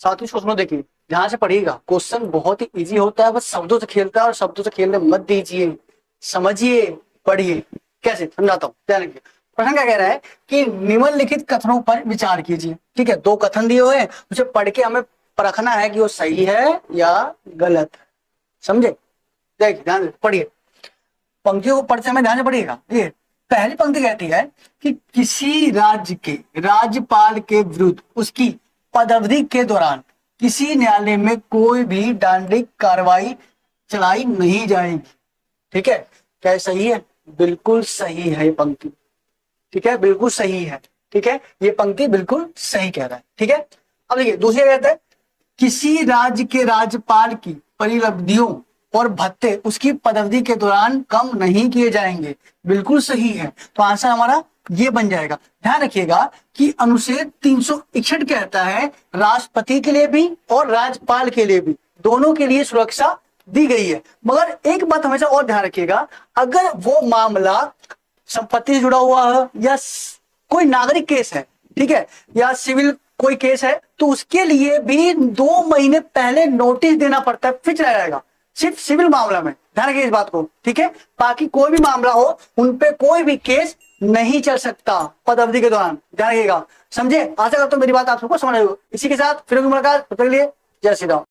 साथ ही सोचना, देखिए ध्यान से पढ़िएगा, क्वेश्चन बहुत ही इजी होता है, बस शब्दों से खेलता है और शब्दों से खेलने मत दीजिए, समझिए, पढ़िए। कैसे समझाता हूँ, ध्यान रखिए। प्रश्न क्या कह रहा है कि निम्नलिखित कथनों पर विचार कीजिए। ठीक है, दो कथन दिए हुए हैं, उसे पढ़ के हमें परखना है कि वो सही है या गलत है। समझे? देखिए ध्यान से पढ़िए, पंक्तियों को पढ़ते समय ध्यान से पढ़िएगा। ये पहली पंक्ति कहती है कि किसी राज्य के राज्यपाल के विरुद्ध उसकी पदावधि के दौरान किसी न्यायालय में कोई भी दंडिक कार्रवाई चलाई नहीं जाएगी। ठीक है, क्या ये सही है? बिल्कुल सही है ये पंक्ति। ठीक है, बिल्कुल सही है। ठीक है, ये पंक्ति बिल्कुल सही कह रहा है। ठीक है, अब देखिए दूसरी कहता है किसी राज्य के राज्यपाल की परिलब्धियों और भत्ते उसकी पदावधि के दौरान कम नहीं किए जाएंगे। बिल्कुल सही है, तो आंसर हमारा ये बन जाएगा। ध्यान रखिएगा कि अनुच्छेद 361 कहता है राष्ट्रपति के लिए भी और राज्यपाल के लिए भी, दोनों के लिए सुरक्षा दी गई है। मगर एक बात हमेशा और ध्यान रखिएगा, अगर वो मामला संपत्ति से जुड़ा हुआ है या कोई नागरिक केस है, ठीक है, या सिविल कोई केस है, तो उसके लिए भी 2 महीने पहले नोटिस देना पड़ता है, फिक्स रहेगा। सिर्फ सिविल मामला में ध्यान रखिए इस बात को। ठीक है, बाकी कोई भी मामला हो उनपे कोई भी केस नहीं चल सकता पद अवधि के दौरान। ध्यान रखिएगा, समझे? आशा करता हूं मेरी बात आप सबको समझ आई हो। इसी के साथ फिर मुलाकात, तब तक के लिए जय श्री राम।